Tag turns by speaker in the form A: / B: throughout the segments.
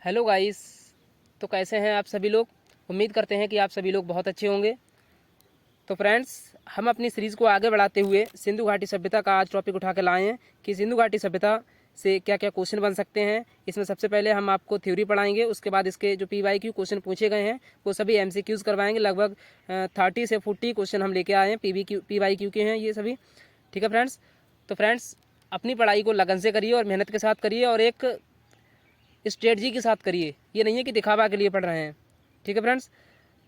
A: Hello guys. तो कैसे हैं आप सभी लोग। उम्मीद करते हैं कि आप सभी लोग बहुत अच्छे होंगे। तो फ्रेंड्स, हम अपनी सीरीज़ को आगे बढ़ाते हुए सिंधु घाटी सभ्यता का आज टॉपिक उठा के लाए हैं कि सिंधु घाटी सभ्यता से क्या क्या क्वेश्चन बन सकते हैं। इसमें सबसे पहले हम आपको थ्योरी पढ़ाएंगे, उसके बाद इसके जो PYQ क्वेश्चन पूछे गए हैं वो सभी MCQs करवाएंगे। लगभग 30 से 40 क्वेश्चन हम लेके आए हैं। PYQ के हैं ये सभी। ठीक है फ्रेंड्स। तो फ्रेंड्स, अपनी पढ़ाई को लगन से करिए और मेहनत के साथ करिए और एक स्ट्रेटजी के साथ करिए। ये नहीं है कि दिखावा के लिए पढ़ रहे हैं। ठीक है फ्रेंड्स।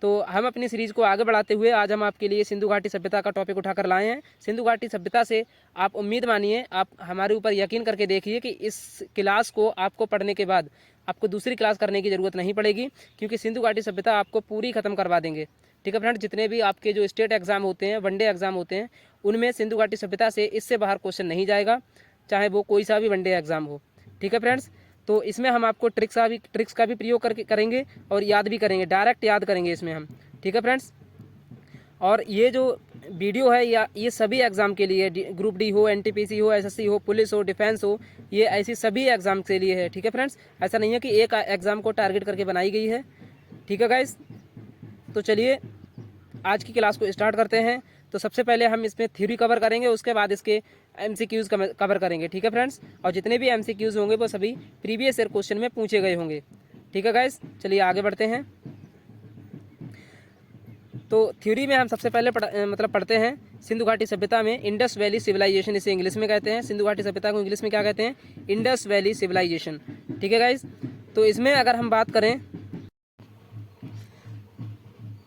A: तो हम अपनी सीरीज़ को आगे बढ़ाते हुए आज हम आपके लिए सिंधु घाटी सभ्यता का टॉपिक उठाकर लाए हैं। सिंधु घाटी सभ्यता से आप उम्मीद मानिए, आप हमारे ऊपर यकीन करके देखिए कि इस क्लास को आपको पढ़ने के बाद आपको दूसरी क्लास करने की ज़रूरत नहीं पड़ेगी, क्योंकि सिंधु घाटी सभ्यता आपको पूरी ख़त्म करवा देंगे। ठीक है फ्रेंड्स। जितने भी आपके जो स्टेट एग्ज़ाम होते हैं, वनडे एग्ज़ाम होते हैं, उनमें सिंधु घाटी सभ्यता से इससे बाहर क्वेश्चन नहीं जाएगा, चाहे वो कोई सा भी वनडे एग्ज़ाम हो। ठीक है फ्रेंड्स। तो इसमें हम आपको ट्रिक्स का भी प्रयोग करके करेंगे और याद भी करेंगे, डायरेक्ट याद करेंगे इसमें हम। ठीक है फ्रेंड्स। और ये जो वीडियो है या ये सभी एग्ज़ाम के लिए, ग्रुप डी हो, NTPC हो, SSC हो, पुलिस हो, डिफेंस हो, ये ऐसी सभी एग्ज़ाम के लिए है। ठीक है फ्रेंड्स। ऐसा नहीं है कि एक एग्ज़ाम को टारगेट करके बनाई गई है। ठीक है गाइस। तो चलिए आज की क्लास को स्टार्ट करते हैं। तो सबसे पहले हम इसमें थ्योरी कवर करेंगे, उसके बाद इसके MCQs कवर करेंगे। ठीक है फ्रेंड्स। और जितने भी MCQs होंगे वो सभी प्रीवियस ईयर क्वेश्चन में पूछे गए होंगे। ठीक है गाइस। चलिए आगे बढ़ते हैं। तो थ्योरी में हम सबसे पहले पढ़ते हैं सिंधु घाटी सभ्यता में इंडस वैली सिविलाइजेशन, इसे इंग्लिश में कहते हैं। सिंधु घाटी सभ्यता को इंग्लिश में क्या कहते हैं? Indus valley civilization. ठीक है गाइस। तो इसमें अगर हम बात करें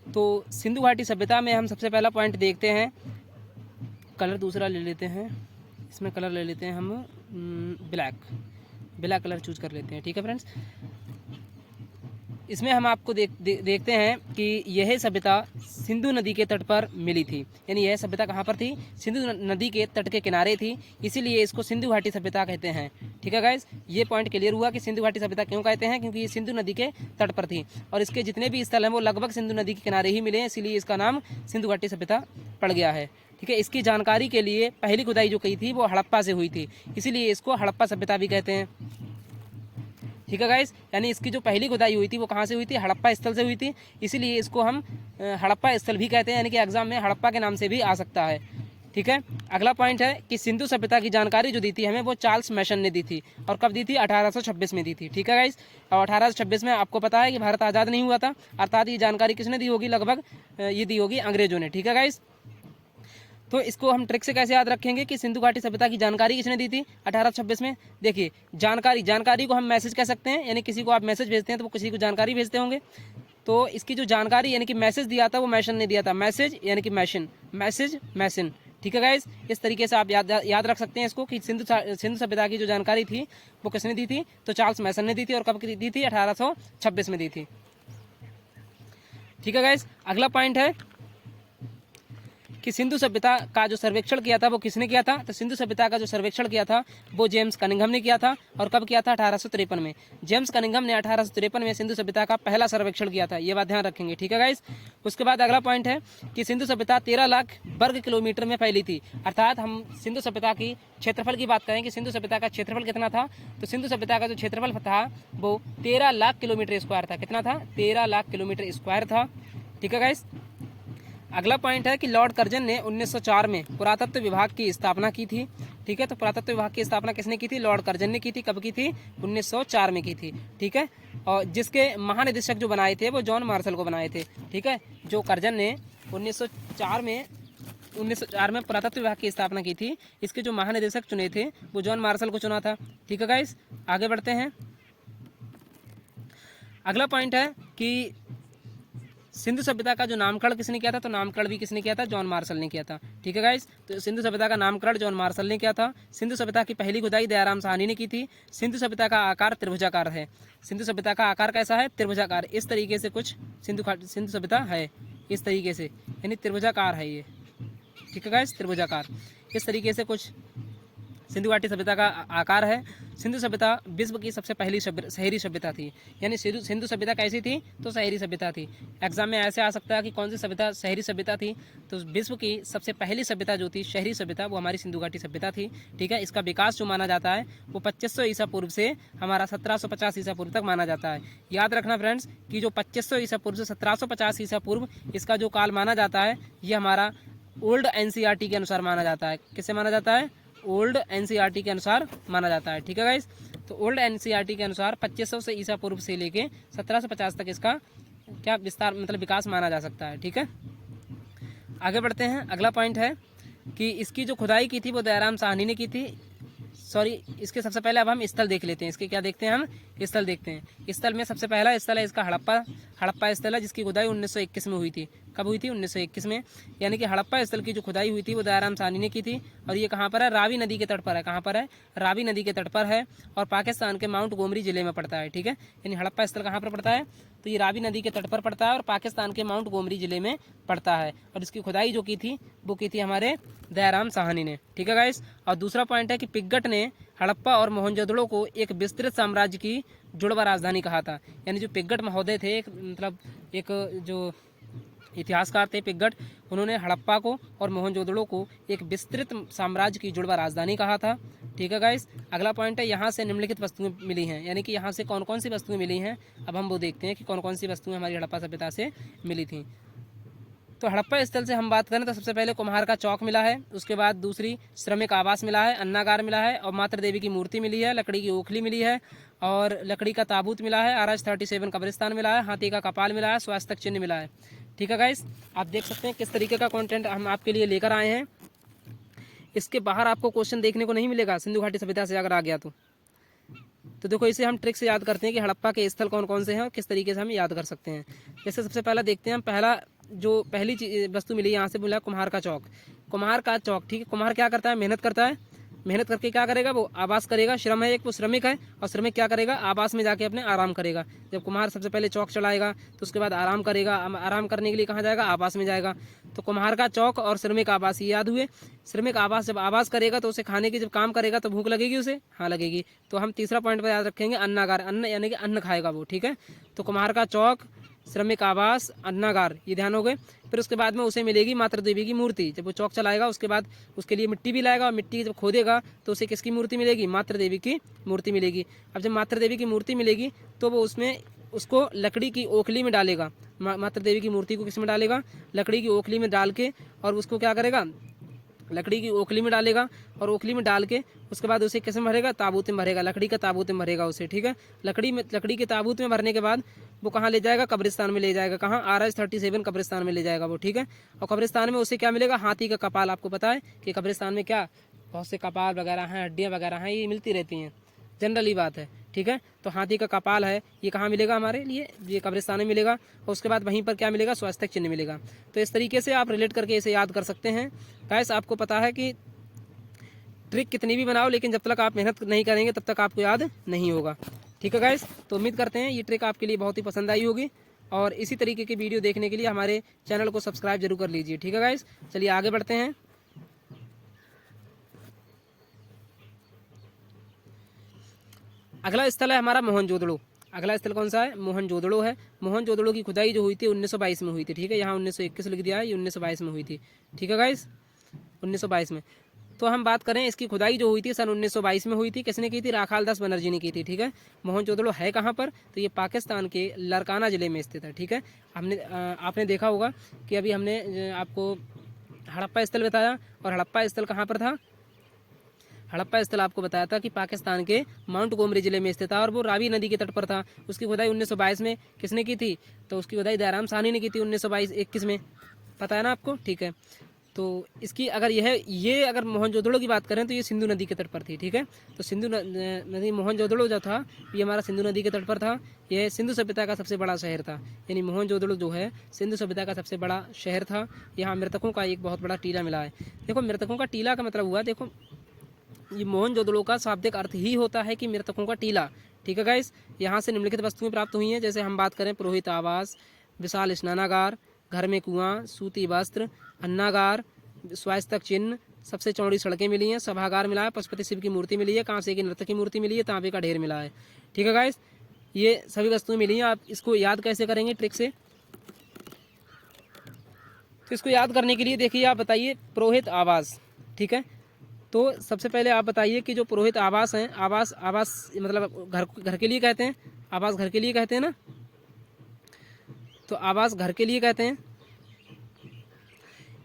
A: तो सिंधु घाटी सभ्यता में हम सबसे पहला पॉइंट देखते हैं। कलर दूसरा ले लेते हैं, इसमें कलर ले लेते हैं हम ब्लैक कलर चूज कर लेते हैं। ठीक है फ्रेंड्स। इसमें हम आपको देखते हैं कि यह सभ्यता सिंधु नदी के तट पर मिली थी। यानी यह सभ्यता कहाँ पर थी? सिंधु नदी के तट के किनारे थी, इसीलिए इसको सिंधु घाटी सभ्यता कहते हैं। ठीक है गाइस। ये पॉइंट क्लियर हुआ कि सिंधु घाटी सभ्यता क्यों कहते हैं, क्योंकि ये सिंधु नदी के तट पर थी और इसके जितने भी स्थल हैं वो लगभग सिंधु नदी के किनारे ही मिले हैं, इसीलिए इसका नाम सिंधु घाटी सभ्यता पड़ गया है। ठीक है। इसकी जानकारी के लिए पहली खुदाई जो की थी वो हड़प्पा से हुई थी, इसीलिए इसको हड़प्पा सभ्यता भी कहते हैं। ठीक है गाइस। यानी इसकी जो पहली खुदाई हुई थी वो कहाँ से हुई थी? हड़प्पा स्थल से हुई थी, इसीलिए इसको हम हड़प्पा स्थल भी कहते हैं। यानी कि एग्जाम में हड़प्पा के नाम से भी आ सकता है। ठीक है। अगला पॉइंट है कि सिंधु सभ्यता की जानकारी जो दी थी हमें वो चार्ल्स मैसन ने दी थी। और कब दी थी? 1826 में दी थी। ठीक है गाइस। और 1826 में आपको पता है कि भारत आज़ाद नहीं हुआ था, अर्थात ये जानकारी किसने दी होगी? लगभग ये दी होगी अंग्रेजों ने। ठीक है गाइस। तो इसको हम ट्रिक से कैसे याद रखेंगे कि सिंधु घाटी सभ्यता की जानकारी किसने दी थी 1826 में? देखिए, जानकारी को हम मैसेज कह सकते हैं। यानी किसी को आप मैसेज भेजते हैं तो वो किसी को जानकारी भेजते होंगे। तो इसकी जो जानकारी यानी कि मैसेज दिया था वो मैसन ने दिया था। मैसेज यानी कि मैसन। ठीक है गाइस। इस तरीके से आप याद रख सकते हैं इसको कि सिंधु सभ्यता की जो जानकारी थी वो किसने दी थी? तो चार्ल्स मैसन ने दी थी। और कब दी थी? 1826 में दी थी। ठीक है गाइस। अगला पॉइंट है कि सिंधु सभ्यता का जो सर्वेक्षण किया था वो किसने किया था? तो सिंधु सभ्यता का जो सर्वेक्षण किया था वो जेम्स कनिंघम ने किया था। और कब किया था? 1853 में। जेम्स कनिंघम ने 1853 में सिंधु सभ्यता का पहला सर्वेक्षण किया था। ये बात ध्यान रखेंगे। ठीक है गाइस। उसके बाद अगला पॉइंट है कि सिंधु सभ्यता 13 लाख वर्ग किलोमीटर में फैली थी। अर्थात हम सिंधु सभ्यता की क्षेत्रफल की बात करें कि सिंधु सभ्यता का क्षेत्रफल कितना था, तो सिंधु सभ्यता का जो क्षेत्रफल था वो 13 लाख किलोमीटर स्क्वायर था। कितना था? 13 लाख किलोमीटर स्क्वायर था। ठीक है गाइस। अगला पॉइंट है कि लॉर्ड कर्जन ने 1904 में पुरातत्व विभाग की स्थापना की थी। ठीक है। तो पुरातत्व विभाग की स्थापना किसने की थी? लॉर्ड कर्जन ने की थी। कब की थी? 1904 में की थी। ठीक है। और जिसके महानिदेशक जो बनाए थे वो जॉन मार्शल को बनाए थे। ठीक है। जो कर्जन ने 1904 में पुरातत्व विभाग की स्थापना की थी, इसके जो महानिदेशक चुने थे वो जॉन मार्शल को चुना था। ठीक है गाइस। आगे बढ़ते हैं। अगला पॉइंट है कि सिंधु सभ्यता का जो नामकरण किसने किया था? तो नामकरण भी किसने किया था? जॉन मार्शल ने किया था। ठीक है गाइस। तो सिंधु सभ्यता का नामकरण जॉन मार्शल ने किया था। सिंधु सभ्यता की पहली खुदाई दयाराम साहनी ने की थी। सिंधु सभ्यता का आकार त्रिभुजाकार है। सिंधु सभ्यता का आकार कैसा है? त्रिभुजाकार। इस तरीके से कुछ सिंधु सभ्यता है, इस तरीके से, यानी त्रिभुजाकार है ये। ठीक है गाइस। त्रिभुजाकार इस तरीके से कुछ सिंधु घाटी सभ्यता का आकार है। सिंधु सभ्यता विश्व की सबसे पहली शहरी सभ्यता थी। यानी सिंधु सभ्यता कैसी थी? तो शहरी सभ्यता थी। एग्जाम में ऐसे आ सकता है कि कौन सी सभ्यता शहरी सभ्यता थी, तो विश्व की सबसे पहली सभ्यता जो थी शहरी सभ्यता, वो हमारी सिंधु घाटी सभ्यता थी। ठीक है, इसका विकास जो माना जाता है वो 2500 ईसा पूर्व से हमारा 1750 ईसा पूर्व तक माना जाता है। याद रखना फ्रेंड्स कि जो 2500 ईसा पूर्व से 1750 ईसा पूर्व इसका जो काल माना जाता है, ये हमारा ओल्ड एनसीईआरटी के अनुसार माना जाता है। किससे माना जाता है? ओल्ड एनसीईआरटी के अनुसार माना जाता है। ठीक है गाइस, तो ओल्ड एनसीईआरटी के अनुसार 2500 से ईसा पूर्व से लेके 1750 तक इसका क्या विस्तार मतलब विकास माना जा सकता है। ठीक है, आगे बढ़ते हैं। अगला पॉइंट है कि इसकी जो खुदाई की थी वो दयाराम साहनी ने की थी। सॉरी, इसके सबसे पहले अब हम स्थल देख लेते हैं। इसके क्या देखते हैं? हम स्थल देखते हैं। स्थल में सबसे पहला स्थल है इसका हड़प्पा स्थल है, जिसकी खुदाई 1921 में हुई थी। कब हुई थी? 1921 में। यानी कि हड़प्पा स्थल की जो खुदाई हुई थी वो दयाराम साहनी ने की थी। और ये कहाँ पर है? रावी नदी के तट पर है। कहाँ पर है? रावी नदी के तट पर है और पाकिस्तान के माउंट गोमरी जिले में पड़ता है। ठीक है, यानी हड़प्पा स्थल कहाँ पर पड़ता है? तो ये रावी नदी के तट पर पड़ता है और पाकिस्तान के माउंट गोमरी जिले में पड़ता है। और इसकी खुदाई जो की थी वो की थी हमारे दयाराम साहनी ने। ठीक है गाइस, और दूसरा पॉइंट है कि पिग्गट ने हड़प्पा और मोहनजोदड़ो को एक विस्तृत साम्राज्य की जुड़वा राजधानी कहा था। यानी जो पिग्गट महोदय थे, एक जो इतिहासकार थे पिग्गट, उन्होंने हड़प्पा को और मोहनजोदड़ो को एक विस्तृत साम्राज्य की जुड़वा राजधानी कहा था। ठीक है गाइस, अगला पॉइंट है यहाँ से निम्नलिखित वस्तुएं मिली हैं। यानी कि यहाँ से कौन कौन सी वस्तुएं मिली हैं, अब हम वो देखते हैं कि कौन कौन सी वस्तुएं हमारी हड़प्पा सभ्यता से मिली थी। तो हड़प्पा स्थल से हम बात करें तो सबसे पहले कुम्हार का चौक मिला है, उसके बाद दूसरी श्रमिक आवास मिला है, अन्नागार मिला है और मातृ देवी की मूर्ति मिली है, लकड़ी की ओखली मिली है और लकड़ी का ताबूत मिला है, RH-37 कब्रिस्तान मिला है, हाथी का कपाल मिला है, स्वास्थ्य चिन्ह मिला है। ठीक है गाइस, आप देख सकते हैं किस तरीके का कंटेंट हम आपके लिए लेकर आए हैं। इसके बाहर आपको क्वेश्चन देखने को नहीं मिलेगा सिंधु घाटी सभ्यता से अगर आ गया तो देखो इसे हम ट्रिक से याद करते हैं कि हड़प्पा के स्थल कौन कौन से हैं और किस तरीके से हम याद कर सकते हैं। जैसे सबसे पहला देखते हैं हम, पहली वस्तु मिली यहाँ से मिला कुम्हार का चौक। कुम्हार का चौक, ठीक है, कुम्हार क्या करता है? मेहनत करता है। मेहनत करके क्या करेगा? वो आवास करेगा। श्रम है एक, वो श्रमिक है और श्रमिक क्या करेगा? आवास में जाके अपने आराम करेगा। जब कुम्हार सबसे पहले चौक चलाएगा तो उसके बाद आराम करेगा। आराम करने के लिए कहाँ जाएगा? आवास में जाएगा। तो कुम्हार का चौक और श्रमिक आवास ये याद हुए। श्रमिक आवास, जब आवास करेगा तो उसे खाने की, जब काम करेगा तो भूख लगेगी उसे, हाँ लगेगी। तो हम तीसरा पॉइंट पर याद रखेंगे अन्नागार, अन्न यानी कि अन्न खाएगा वो। ठीक है, तो कुम्हार का चौक, श्रमिक आवास, अन्नागार, ये ध्यान हो गए। फिर उसके बाद में उसे मिलेगी मातृ देवी की मूर्ति। जब वो चौक चलाएगा उसके बाद उसके लिए मिट्टी भी लाएगा और मिट्टी जब खोदेगा तो उसे किसकी मूर्ति मिलेगी? मातृ देवी की मूर्ति मिलेगी। अब जब मातृ देवी की मूर्ति मिलेगी तो वो उसको लकड़ी की ओखली में डालेगा। मातृ देवी की मूर्ति को किस में डालेगा? लकड़ी की ओखली में डाल के, और उसको क्या करेगा? लकड़ी की ओखली में डालेगा और ओखली में डाल के उसके बाद उसे किस में भरेगा? ताबूत में भरेगा, लकड़ी का ताबूत में भरेगा उसे। ठीक है, लकड़ी के ताबूत में भरने के बाद वो कहाँ ले जाएगा? कब्रिस्तान में ले जाएगा। कहाँ? RH-37 कब्रिस्तान में ले जाएगा वो। ठीक है, और कब्रिस्तान में उसे क्या मिलेगा? हाथी का कपाल। आपको पता है कि कब्रिस्तान में क्या बहुत से कपाल वगैरह हैं, हड्डियाँ वगैरह हैं, ये मिलती रहती हैं, जनरली बात है। ठीक है, तो हाथी का कपाल है, ये कहाँ मिलेगा हमारे लिए? ये कब्रिस्तान में मिलेगा। और उसके बाद वहीं पर क्या मिलेगा? स्वास्थ्य चिन्ह मिलेगा। तो इस तरीके से आप रिलेट करके इसे याद कर सकते हैं। गाइस, आपको पता है कि ट्रिक कितनी भी बनाओ लेकिन जब तक आप मेहनत नहीं करेंगे तब तक आपको याद नहीं होगा। ठीक है गाइस, तो उम्मीद करते हैं ये ट्रिक आपके लिए बहुत ही पसंद आई होगी और इसी तरीके की वीडियो देखने के लिए हमारे चैनल को सब्सक्राइब जरूर कर लीजिए। ठीक है गाइस, चलिए आगे बढ़ते हैं। अगला स्थल है हमारा मोहनजोदड़ो। अगला स्थल कौन सा है? मोहनजोदड़ो है। मोहनजोदड़ो की खुदाई जो हुई थी 1922 में हुई थी। ठीक है, यहाँ 1921 लिख दिया है, ये 1922 में हुई थी। ठीक है गाइस, 1922 में। तो हम बात करें इसकी खुदाई जो हुई थी सन 1922 में हुई थी। किसने की थी? राखाल दास बनर्जी ने की थी। ठीक है, मोहनजोदड़ो है कहाँ पर? तो ये पाकिस्तान के लरकाना ज़िले में स्थित है। ठीक है, आपने देखा होगा कि अभी हमने आपको हड़प्पा स्थल बताया और हड़प्पा स्थल कहाँ पर था? हड़प्पा स्थल आपको बताया था कि पाकिस्तान के माउंट गोमरी जिले में स्थित था और वो रावी नदी के तट पर था। उसकी खुदाई 1922 में किसने की थी? तो उसकी खुदाई दयाराम साहनी ने की थी 1922-21 में। पता है ना आपको? ठीक है, तो इसकी अगर ये अगर मोहनजोदड़ो की बात करें तो ये सिंधु नदी के तट पर थी। ठीक है, तो सिंधु नदी, मोहनजोदड़ो जो था ये हमारा सिंधु नदी के तट पर था। यह सिंधु सभ्यता का सबसे बड़ा शहर था। यानी मोहनजोदड़ो जो है सिंधु सभ्यता का सबसे बड़ा शहर था। यहाँ मृतकों का एक बहुत बड़ा टीला मिला है। देखो, मृतकों का टीला का मतलब हुआ, देखो ये मोहनजोदड़ो का शाब्दिक अर्थ ही होता है कि मृतकों का टीला। ठीक है गाइस, यहाँ से निम्नलिखित वस्तुएं प्राप्त हुई हैं। जैसे हम बात करें पुरोहित आवास, विशाल स्नानागार, घर में कुआं, सूती वस्त्र, अन्नागार, स्वास्थ्य चिन्ह, सबसे चौड़ी सड़कें मिली हैं, सभागार मिला है, पशुपति शिव की मूर्ति मिली है, कांसे की नर्तक की मूर्ति मिली है, तांबे का ढेर मिला है। ठीक है गाइस, ये सभी वस्तुएं मिली हैं। आप इसको याद कैसे करेंगे ट्रिक से? तो इसको याद करने के लिए देखिए, आप बताइए पुरोहित आवास। ठीक है, तो सबसे पहले आप बताइए कि जो पुरोहित आवास हैं, आवास आवास मतलब घर के लिए कहते हैं, आवास घर के लिए कहते हैं ना, तो आवास घर के लिए कहते हैं।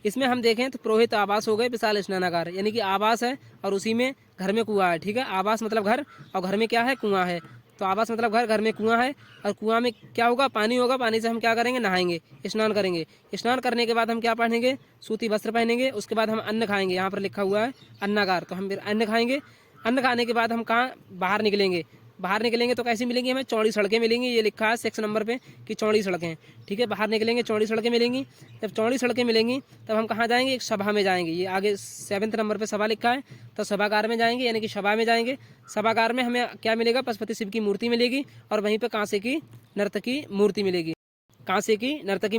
A: इसमें हम देखें तो पुरोहित आवास हो गए विशाल स्नानागार, यानी कि आवास है और उसी में घर में कुआं है। ठीक है, आवास मतलब घर और घर में क्या है, कुआं है। तो आवास मतलब घर, घर में कुआं है और कुआं में क्या होगा, पानी होगा। पानी से हम क्या करेंगे, नहाएंगे, स्नान करेंगे। स्नान करने के बाद हम क्या पहनेंगे, सूती वस्त्र पहनेंगे। उसके बाद हम अन्न खाएंगे, यहाँ पर लिखा हुआ है अन्नागार, तो हम फिर अन्न खाएंगे। अन्न खाने के बाद हम कहाँ बाहर निकलेंगे, बाहर निकलेंगे तो कैसी मिलेंगी हमें, चौड़ी सड़कें मिलेंगी। ये लिखा है 6 नंबर पे कि चौड़ी सड़कें। ठीक है, बाहर निकलेंगे, चौड़ी सड़कें मिलेंगी। जब चौड़ी सड़कें मिलेंगी तब हम कहाँ जाएंगे, एक सभा में जाएंगे। ये आगे 7 नंबर पे सभा लिखा है, तो सभागार में जाएंगे, यानी कि सभा में जाएंगे। सभागार में हमें क्या मिलेगा, पशुपति शिव की मूर्ति मिलेगी और वहीं पर कांसे की नर्तकी मूर्ति मिलेगी, कांसे की नर्तकी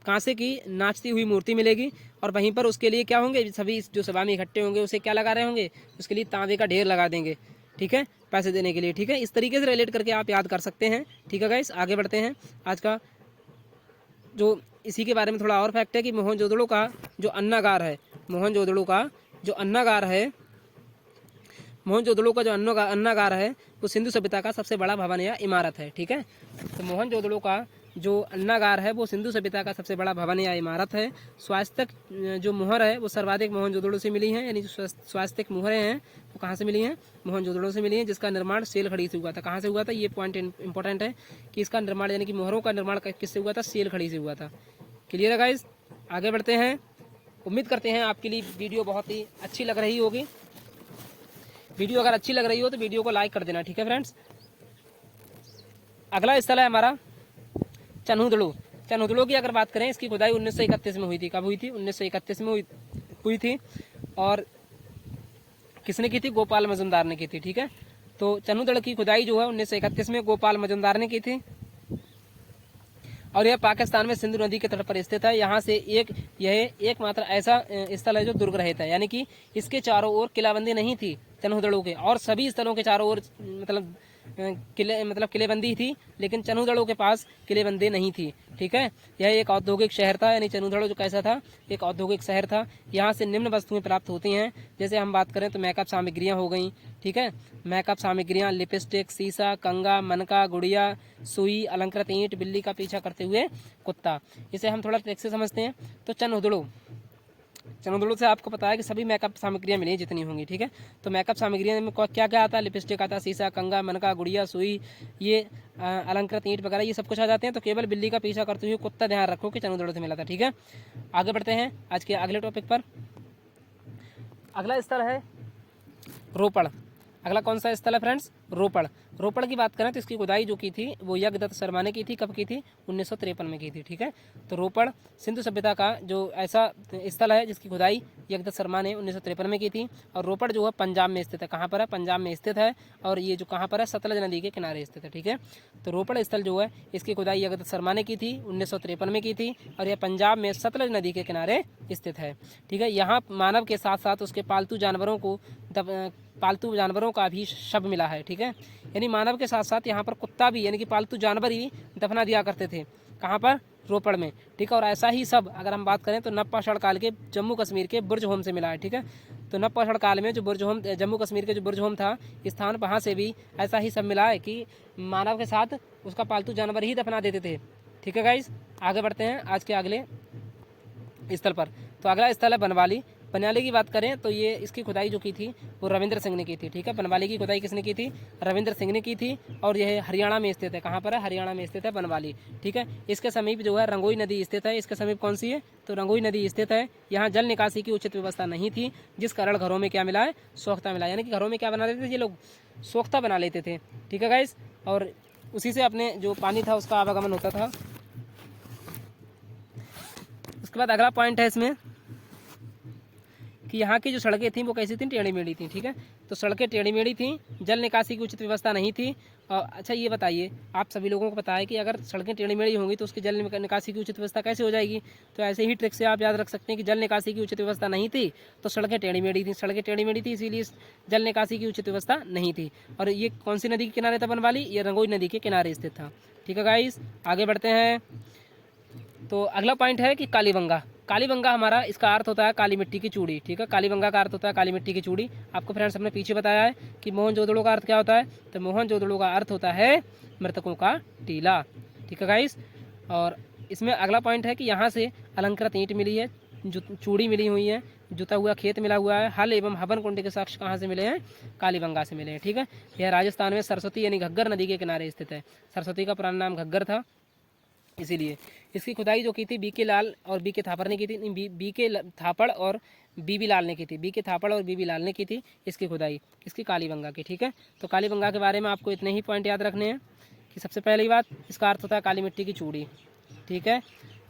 A: कांसे की नाचती हुई मूर्ति मिलेगी। और वहीं पर उसके लिए क्या होंगे, सभी जो सभा में इकट्ठे होंगे उसे क्या लगा रहे होंगे, उसके लिए तांबे का ढेर लगा देंगे। ठीक है, पैसे देने के लिए। ठीक है, इस तरीके से रिलेट करके आप याद कर सकते हैं। ठीक है गाइस, आगे बढ़ते हैं। आज का जो इसी के बारे में थोड़ा और फैक्ट है कि मोहनजोदड़ो का जो अन्नागार है, मोहनजोदड़ो का जो अन्नागार है, मोहनजोदड़ो का जो अन्नागार है वो सिंधु सभ्यता का सबसे बड़ा भवन या इमारत है। ठीक है, तो मोहनजोदड़ो का जो अन्नागार है वो सिंधु सभ्यता का सबसे बड़ा भवन या इमारत है। स्वास्थ्यक जो मोहर है वो सर्वाधिक मोहनजोदड़ो से मिली है, यानी जो स्वास्थ्यक मोहरें हैं वो कहाँ से मिली हैं, मोहनजोदड़ो से मिली हैं, जिसका निर्माण सेलखड़ी से हुआ था। कहाँ से हुआ था, ये पॉइंट इंपॉर्टेंट है कि इसका निर्माण, यानी कि मोहरों का निर्माण किससे हुआ था, सेलखड़ी से हुआ था। क्लियर है गाइस, आगे बढ़ते हैं। उम्मीद करते हैं आपके लिए वीडियो बहुत ही अच्छी लग रही होगी। वीडियो अगर अच्छी लग रही हो तो वीडियो को लाइक कर देना। ठीक है फ्रेंड्स, अगला स्थल है हमारा चन्हुदड़ो। चन्हुदड़ो की अगर बात करें, इसकी खुदाई 1931 में हुई थी। कब हुई थी, 1931 में हुई थी। और किसने की थी, गोपाल मजुमदार ने की थी। ठीक है, तो चन्हुदड़ की खुदाई जो है 1931 में गोपाल मजुमदार ने की थी। और यह पाकिस्तान में सिंधु नदी के तट पर स्थित है। यहाँ से यह एकमात्र ऐसा स्थल है जो दुर्ग रहित है, यानी कि इसके चारों ओर किलाबंदी नहीं थी चन्हुदड़ो के, और सभी स्थलों के चारों ओर किलेबंदी थी, लेकिन चन्हुदड़ो के पास किलेबंदी नहीं थी। ठीक है, यह एक औद्योगिक शहर था, यानी चन्हुदड़ो जो कैसा था, एक औद्योगिक शहर था। यहाँ से निम्न वस्तुएं प्राप्त होती हैं, जैसे हम बात करें तो मेकअप सामग्रियाँ हो गई। ठीक है, मेकअप सामग्रियाँ, लिपस्टिक, शीशा, कंगा, मनका, गुड़िया, सुई, अलंकृत ईंट, बिल्ली का पीछा करते हुए कुत्ता। इसे हम थोड़ा ट्रिक से समझते हैं। तो चन्हुदड़ो से आपको पता है कि सभी मेकअप सामग्रियाँ मिली जितनी होंगी। ठीक है, तो मेकअप सामग्रियाँ में क्या क्या आता है, लिपस्टिक आता है, शीशा, कंगा, मनका, गुड़िया, सुई, ये अलंकृत ईंट वगैरह, ये सब कुछ आ जाते हैं। तो केवल बिल्ली का पीछा करते हुए कुत्ता ध्यान रखो कि चन्हुदड़ो से मिला था। ठीक है, आगे बढ़ते हैं आज के अगले टॉपिक पर। अगला स्थल है रोपड़। अगला कौन सा स्थल है फ्रेंड्स, रोपड़। रोपड़ की बात करें तो इसकी खुदाई जो की थी वो यज्ञदत्त शर्मा ने की थी। कब की थी, 1953 में की थी। ठीक है, तो रोपड़ सिंधु सभ्यता का जो ऐसा स्थल है जिसकी खुदाई यज्ञदत्त शर्मा ने 1953 में की थी। और रोपड़ जो है पंजाब में स्थित है। कहाँ पर है, पंजाब में स्थित है। और ये जो कहाँ पर है, सतलज नदी के किनारे स्थित है। ठीक है, तो रोपड़ स्थल जो है इसकी खुदाई यज्ञदत्त शर्मा ने की थी, 1953 में की थी। और यह पंजाब में सतलज नदी के किनारे स्थित है। ठीक है, यहाँ मानव के साथ साथ उसके पालतू जानवरों का भी शव मिला है। ठीक है, यानी मानव के साथ साथ यहाँ पर कुत्ता भी, यानी कि पालतू जानवर ही दफना दिया करते थे। कहाँ पर, रोपड़ में। ठीक है, और ऐसा ही सब अगर हम बात करें तो नवपाषाण काल के जम्मू कश्मीर के बुर्ज होम से मिला है। ठीक है, तो नवपाषाण काल में जो बुर्ज होम, जम्मू कश्मीर के जो बुर्ज होम था स्थान, वहाँ से भी ऐसा ही सब मिला है कि मानव के साथ उसका पालतू जानवर ही दफना देते थे। ठीक है गाइस, आगे बढ़ते हैं आज के अगले स्थल पर। तो अगला स्थल है बनवाली। बनवाली की बात करें तो ये इसकी खुदाई जो की थी वो रविंद्र सिंह ने की थी। ठीक है, बनवाली की खुदाई किसने की थी, रविंद्र सिंह ने की थी। और यह हरियाणा में स्थित है। कहाँ पर है, हरियाणा में स्थित है बनवाली। ठीक है, इसके समीप जो है रंगोई नदी स्थित है। इसके समीप कौन सी है, तो रंगोई नदी स्थित है। यहाँ जल निकासी की उचित व्यवस्था नहीं थी, जिस कारण घरों में क्या मिला है, सोख्ता मिला, यानी कि घरों में क्या बना लेते थे ये लोग, सोख्ता बना लेते थे। ठीक है गाइस, और उसी से अपने जो पानी था उसका आवागमन होता था। उसके बाद अगला पॉइंट है इसमें कि यहाँ की जो सड़कें थीं वो कैसी थीं, टेढ़ी मेढ़ी थी। ठीक है, तो सड़कें टेढ़ी मेढ़ी थी, जल निकासी की उचित व्यवस्था नहीं थी। और अच्छा ये बताइए, आप सभी लोगों को पता है कि अगर सड़कें टेढ़ी मेढ़ी होंगी तो उसकी जल निकासी की उचित व्यवस्था कैसे हो जाएगी। तो ऐसे ही ट्रिक से आप याद रख सकते हैं कि जल निकासी की उचित व्यवस्था नहीं थी तो सड़कें टेढ़ी मेढ़ी थी, सड़कें टेढ़ी मेढ़ी थी इसीलिए जल निकासी की उचित व्यवस्था नहीं थी। और ये कौन सी नदी के किनारे था बनवाली, ये रंगोई नदी के किनारे स्थित था। ठीक है गाइस, आगे बढ़ते हैं। तो अगला पॉइंट है कि कालीबंगा। कालीबंगा हमारा इसका अर्थ होता है काली मिट्टी की चूड़ी। ठीक है, कालीबंगा का अर्थ होता है काली मिट्टी की चूड़ी। आपको फ्रेंड्स हमने पीछे बताया है कि मोहनजोदड़ो का अर्थ क्या होता है, तो मोहनजोदड़ो का अर्थ होता है मृतकों का टीला। ठीक है गाइस, और इसमें अगला पॉइंट है कि यहाँ से अलंकृत ईंट मिली है, जो चूड़ी मिली हुई है, जुता हुआ खेत मिला हुआ है, हल एवं हवन कुंड के साक्ष्य कहाँ से मिले हैं, कालीबंगा से मिले हैं। ठीक है, यह राजस्थान में सरस्वती यानी घग्गर नदी के किनारे स्थित है। सरस्वती का पुराना नाम घग्गर था, इसीलिए इसकी खुदाई जो की थी बीके लाल और बीके थापर ने की थी। बीके थापड़ और बीबी लाल ने की थी, बीके थापड़ और बीबी लाल ने की थी इसकी खुदाई, इसकी कालीबंगा की। ठीक है, तो कालीबंगा के बारे में आपको इतने ही पॉइंट याद रखने हैं कि सबसे पहली बात, इसका अर्थ होता है काली मिट्टी की चूड़ी। ठीक है,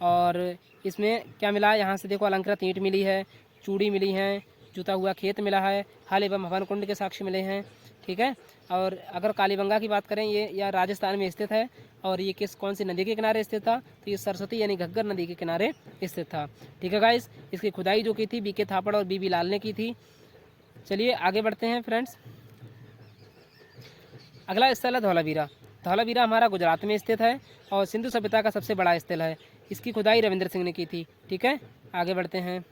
A: और इसमें क्या मिला है, यहाँ से देखो अलंकृत ईंट मिली है, चूड़ी मिली है, जुता हुआ खेत मिला है, हल एवं हवन कुंड के साक्ष्य मिले हैं। ठीक है, और अगर कालीबंगा की बात करें, ये या राजस्थान में स्थित है और ये कौन सी नदी के किनारे स्थित था, तो ये सरस्वती यानी घग्गर नदी के किनारे स्थित था। ठीक है गाइस, इसकी खुदाई जो की थी बीके थापड़ और बीबी लाल ने की थी। चलिए आगे बढ़ते हैं फ्रेंड्स। अगला स्थल है धौलावीरा। धौलावीरा हमारा गुजरात में स्थित है और सिंधु सभ्यता का सबसे बड़ा स्थल है। इसकी खुदाई रविंद्र सिंह ने की थी। ठीक है, आगे बढ़ते हैं।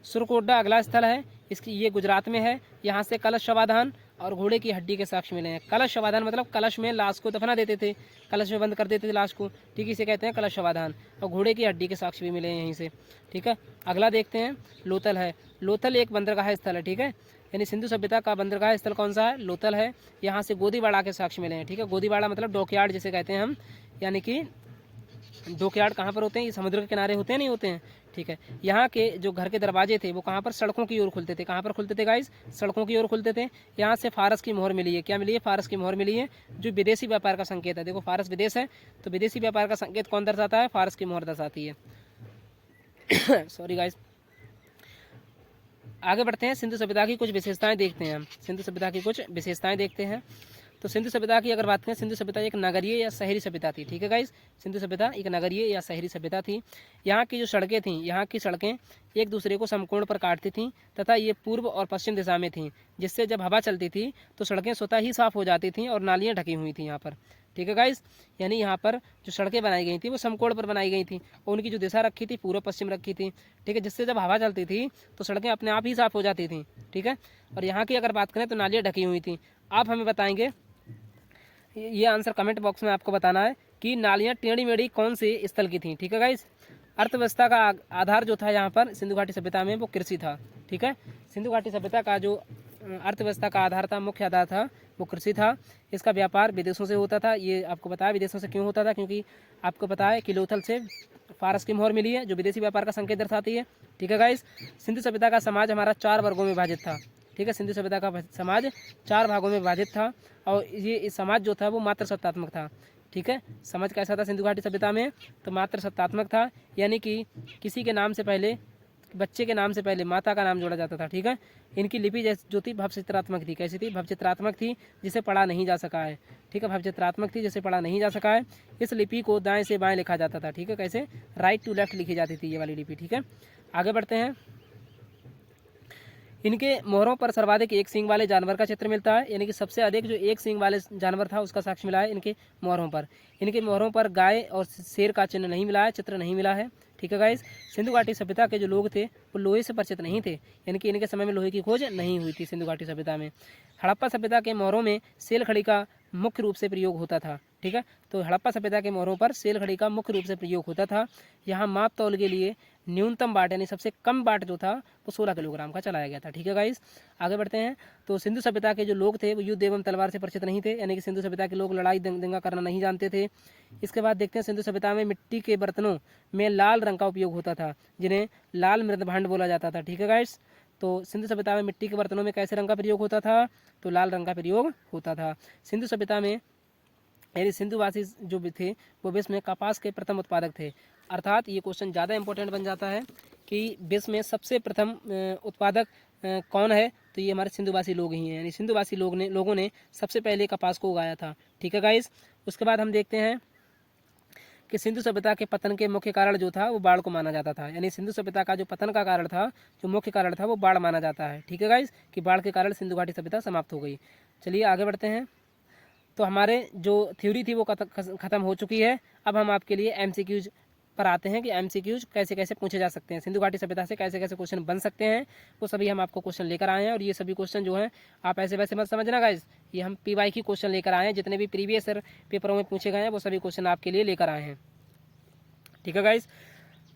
A: सुरकोटडा अगला स्थल है, इसकी ये गुजरात में है। यहाँ से कलश शवाधान और घोड़े की हड्डी के साक्ष्य मिले हैं। कलश शवाधान मतलब कलश में लाश को दफना देते थे, कलश में बंद कर देते थे लाश को। ठीक है, इसे कहते हैं कलश शवाधान, और घोड़े की हड्डी के साक्ष्य भी मिले हैं यहीं से। ठीक है, अगला देखते हैं, लोथल है। लोथल एक बंदरगाह स्थल है। ठीक है, यानी सिंधु सभ्यता का बंदरगाह स्थल कौन सा है, लोथल है। यहाँ से गोदीवाड़ा के साक्ष्य मिले हैं। ठीक है, गोदीवाड़ा मतलब डॉकयार्ड जिसे कहते हैं हम, यानी कि डॉकयार्ड कहाँ पर होते हैं, ये समुद्र के किनारे होते हैं, नहीं होते हैं। ठीक है, यहाँ के जो घर के दरवाजे थे वो कहाँ पर, सड़कों की ओर खुलते थे। कहाँ पर खुलते थे गाइस, सड़कों की ओर खुलते थे। यहाँ से फारस की मोहर मिली है। क्या मिली है, फारस की मोहर मिली है, जो विदेशी व्यापार का संकेत है। देखो फारस विदेश है, तो विदेशी व्यापार का संकेत कौन दर्शाता है, फारस की मोहर दर्शाती है। सॉरी गाइस, आगे बढ़ते हैं। सिंधु सभ्यता की कुछ विशेषताएं देखते हैं हम, सिंधु सभ्यता की कुछ विशेषताएं देखते हैं। तो सिंधु सभ्यता की अगर बात करें, सिंधु सभ्यता एक नगरीय या शहरी सभ्यता थी। ठीक है गाइस, सिंधु सभ्यता एक नगरीय या शहरी सभ्यता थी। यहाँ की जो सड़कें थीं, यहाँ की सड़कें एक दूसरे को समकोण पर काटती थीं तथा ये पूर्व और पश्चिम दिशा में थीं, जिससे जब हवा चलती थी तो सड़कें स्वतः ही साफ हो जाती थीं और नालियाँ ढकी हुई थी यहाँ पर। ठीक है गाइस, यानी यहाँ पर जो सड़कें बनाई गई थी वो समकोण पर बनाई गई थी और उनकी जो दिशा रखी थी पूर्व पश्चिम रखी थी। ठीक है, जिससे जब हवा चलती थी तो सड़कें अपने आप ही साफ हो जाती थी। ठीक है, और यहाँ की अगर बात करें तो नालियाँ ढकी हुई थी। आप हमें बताएंगे, ये आंसर कमेंट बॉक्स में आपको बताना है कि नालियाँ टेढ़ी मेढ़ी कौन से स्थल की थी। ठीक है गाइस, अर्थव्यवस्था का आधार जो था यहाँ पर सिंधु घाटी सभ्यता में वो कृषि था। ठीक है, सिंधु घाटी सभ्यता का जो अर्थव्यवस्था का आधार था, मुख्य आधार था, वो कृषि था। इसका व्यापार विदेशों से होता था। ये आपको बताया विदेशों से क्यों होता था, क्योंकि आपको पता है कि लोथल से फारस की मोहर मिली है जो विदेशी व्यापार का संकेत दर्शाती है। ठीक है गाइस, सिंधु सभ्यता का समाज हमारा 4 वर्गों में विभाजित था। ठीक है, सिंधु सभ्यता का समाज 4 भागों में विभाजित था और ये इस समाज जो था वो मात्र सत्तात्मक था। ठीक है, समझ कैसा था सिंधु घाटी सभ्यता में, तो मात्र सत्तात्मक था, यानी कि किसी के नाम से पहले, बच्चे के नाम से पहले माता का नाम जोड़ा जाता था। ठीक है, इनकी लिपि जो थी भवचित्रात्मक थी। कैसी थी, भवचित्रात्मक थी, जिसे पढ़ा नहीं जा सका है। ठीक है, भवचित्रात्मक थी, जिसे पढ़ा नहीं जा सका है। इस लिपि को दाएं से बाएं लिखा जाता था। ठीक है, कैसे, राइट टू लेफ्ट लिखी जाती थी ये वाली लिपि। ठीक है, आगे बढ़ते हैं। इनके मोहरों पर सर्वाधिक एक सींग वाले जानवर का चित्र मिलता है, यानी कि सबसे अधिक जो एक सींग वाले जानवर था उसका साक्ष्य मिला है इनके मोहरों पर। इनके मोहरों पर गाय और शेर का चिन्ह नहीं मिला है, चित्र नहीं मिला है। ठीक है गाइस, सिंधु घाटी सभ्यता के जो लोग थे वो लोहे से परिचित नहीं थे, यानी कि इनके समय में लोहे की खोज नहीं हुई थी सिंधु घाटी सभ्यता में। हड़प्पा सभ्यता के मोहरों में सेल खड़ी का मुख्य रूप से प्रयोग होता था। ठीक है, तो हड़प्पा सभ्यता के मोहरों पर सेल खड़ी का मुख्य रूप से प्रयोग होता था। यहाँ माप तौल के लिए न्यूनतम बाट यानी सबसे कम बाट जो था वो 16 किलोग्राम का चलाया गया था। ठीक है गाइस, आगे बढ़ते हैं। तो सिंधु सभ्यता के जो लोग थे वो युद्ध एवं तलवार से परिचित नहीं थे, यानी कि सिंधु सभ्यता के लोग लड़ाई दंगा करना नहीं जानते थे। इसके बाद देखते हैं, सिंधु सभ्यता में मिट्टी के बर्तनों में लाल रंग का उपयोग होता था, जिन्हें लाल मृदभांड बोला जाता था। ठीक है गाइस, तो सिंधु सभ्यता में मिट्टी के बर्तनों में कैसे रंग का प्रयोग होता था, तो लाल रंग का प्रयोग होता था। सिंधु सभ्यता में यानी सिंधुवासी जो भी थे वो विश्व में कपास के प्रथम उत्पादक थे। अर्थात ये क्वेश्चन ज़्यादा इंपॉर्टेंट बन जाता है कि विश्व में सबसे प्रथम उत्पादक कौन है, तो ये हमारे सिंधुवासी लोग ही हैं। यानी सिंधुवासी लोगों ने सबसे पहले कपास को उगाया था। ठीक है गाइस। उसके बाद हम देखते हैं कि सिंधु सभ्यता के पतन के मुख्य कारण जो था वो बाढ़ को माना जाता था। यानी सिंधु सभ्यता का जो पतन का कारण था, जो मुख्य कारण था, वो बाढ़ माना जाता है। ठीक है गाइस, कि बाढ़ के कारण सिंधु घाटी सभ्यता समाप्त हो गई। चलिए आगे बढ़ते हैं। तो हमारे जो थ्योरी थी वो ख़त्म हो चुकी है। अब हम आपके लिए एमसीक्यूज पर आते हैं कि एमसीक्यूज कैसे कैसे पूछे जा सकते हैं, सिंधु घाटी सभ्यता से कैसे कैसे क्वेश्चन बन सकते हैं। वो सभी हम आपको क्वेश्चन लेकर आए हैं। और ये सभी क्वेश्चन जो हैं आप ऐसे वैसे मत समझना गाइस, ये हम पीवाई की क्वेश्चन लेकर आए हैं। जितने भी प्रीवियस ईयर पेपरों में पूछे गए हैं वो सभी क्वेश्चन आपके लिए लेकर आए हैं। ठीक है गाइस।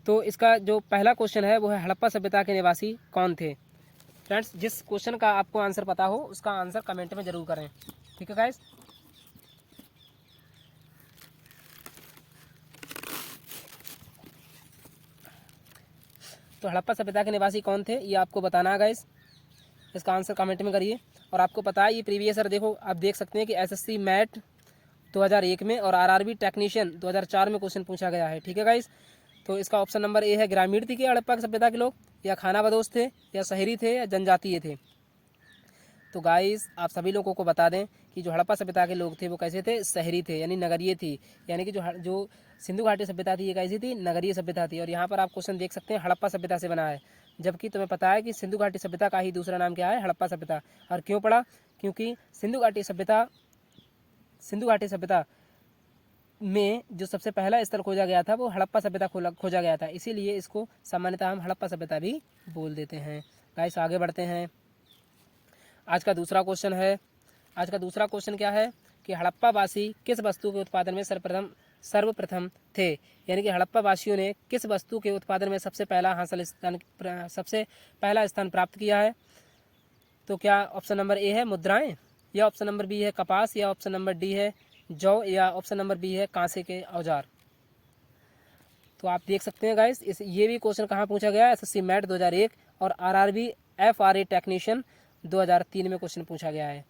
A: तो इसका जो पहला क्वेश्चन है वो है हड़प्पा सभ्यता के निवासी कौन थे। फ्रेंड्स, जिस क्वेश्चन का आपको आंसर पता हो उसका आंसर कमेंट में जरूर करें। ठीक है गाइस। तो हड़प्पा सभ्यता के निवासी कौन थे ये आपको बताना है गाइस। इसका आंसर कमेंट में करिए। और आपको पता है ये प्रीवियस ईयर देखो आप देख सकते हैं कि एसएससी मैट 2001 में और आरआरबी टेक्नीशियन 2004 में क्वेश्चन पूछा गया है। ठीक है गाइस। तो इसका ऑप्शन नंबर ए है। ग्रामीण थे क्या हड़प्पा की सभ्यता के लोग, या खानाबदोश थे, या शहरी थे, या जनजातीय थे। तो गाइस आप सभी लोगों को बता दें कि जो हड़प्पा सभ्यता के लोग थे वो कैसे थे, शहरी थे, यानी नगरीय थी। यानी कि जो सिंधु घाटी सभ्यता थी ये कैसी थी, नगरीय सभ्यता थी। और यहाँ पर आप क्वेश्चन देख सकते हैं हड़प्पा सभ्यता से बना है, जबकि तुम्हें पता है कि सिंधु घाटी सभ्यता का ही दूसरा नाम क्या है, हड़प्पा सभ्यता। और क्यों पड़ा, क्योंकि सिंधु घाटी सभ्यता में जो सबसे पहला स्थल खोजा गया था वो हड़प्पा सभ्यता खोजा गया था, इसीलिए इसको सामान्यतः हम हड़प्पा सभ्यता भी बोल देते हैं। गाइस आगे बढ़ते हैं। आज का दूसरा क्वेश्चन है। आज का दूसरा क्वेश्चन क्या है कि हड़प्पा वासी किस वस्तु के उत्पादन में सर्वप्रथम थे। यानी कि हड़प्पा वासियों ने किस वस्तु के उत्पादन में सबसे पहला स्थान प्राप्त किया है। तो क्या ऑप्शन नंबर ए है मुद्राएं, या ऑप्शन नंबर बी है कपास, या ऑप्शन नंबर डी है जौ, या ऑप्शन नंबर बी है कांसे के औजार। तो आप देख सकते हैं गाइस ये भी क्वेश्चन कहाँ पूछा गया है, एसएससी मैट 2001 और आरआरबी एफआरए टेक्नीशियन 2003 में क्वेश्चन पूछा गया है।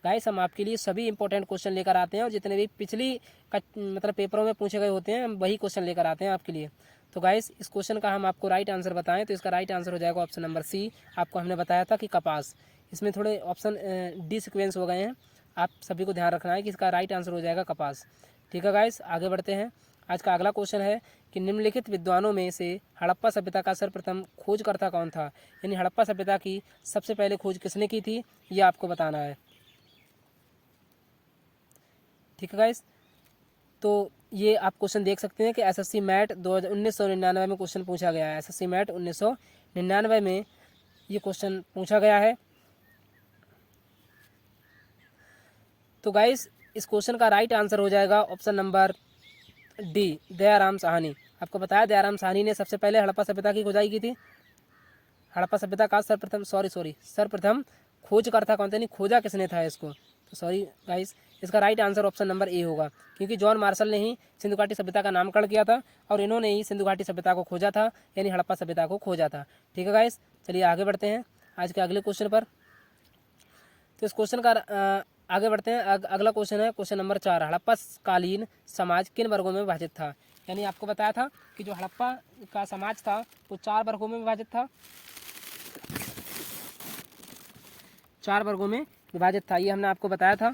A: गाइस हम आपके लिए सभी इंपॉर्टेंट क्वेश्चन लेकर आते हैं और जितने भी पिछली मतलब पेपरों में पूछे गए होते हैं हम वही क्वेश्चन लेकर आते हैं आपके लिए। तो गाइस इस क्वेश्चन का हम आपको राइट आंसर बताएं तो इसका राइट आंसर हो जाएगा ऑप्शन नंबर सी। आपको हमने बताया था कि कपास, इसमें थोड़े ऑप्शन डी सिक्वेंस हो गए हैं, आप सभी को ध्यान रखना है कि इसका राइट आंसर हो जाएगा कपास। ठीक है गाइस आगे बढ़ते हैं। आज का अगला क्वेश्चन है कि निम्नलिखित विद्वानों में से हड़प्पा सभ्यता का सर्वप्रथम खोजकर्ता कौन था। यानी हड़प्पा सभ्यता की सबसे पहले खोज किसने की थी ये आपको बताना है। ठीक है गाइस। तो ये आप क्वेश्चन देख सकते हैं कि एसएससी मैट 1999 में क्वेश्चन पूछा गया है। एसएससी मैट 1999 में ये क्वेश्चन पूछा गया है। तो गाइस इस क्वेश्चन का राइट आंसर हो जाएगा option number D, Dayaram Sahni. आपको बताया दयाराम साहनी ने सबसे पहले हड़प्पा सभ्यता की खुदाई की थी। हड़प्पा सभ्यता का सर्वप्रथम खोजकर्ता कौन था, नहीं खोजा किसने था इसको। तो सॉरी गाइस इसका right answer option number A होगा, क्योंकि जॉन मार्शल ने ही सिंधु घाटी सभ्यता का नामकरण किया था और इन्होंने ही सिंधु घाटी सभ्यता को खोजा था, यानी हड़प्पा सभ्यता को खोजा था। ठीक है गाइस चलिए आगे बढ़ते हैं आज के अगले क्वेश्चन पर। तो इस क्वेश्चन का आगे बढ़ते हैं। अगला क्वेश्चन है क्वेश्चन नंबर 4। हड़प्पा कालीन समाज किन वर्गों में विभाजित था। यानी आपको बताया था कि जो हड़प्पा का समाज था वो 4 वर्गों में विभाजित था, 4 वर्गों में विभाजित था, ये हमने आपको बताया था।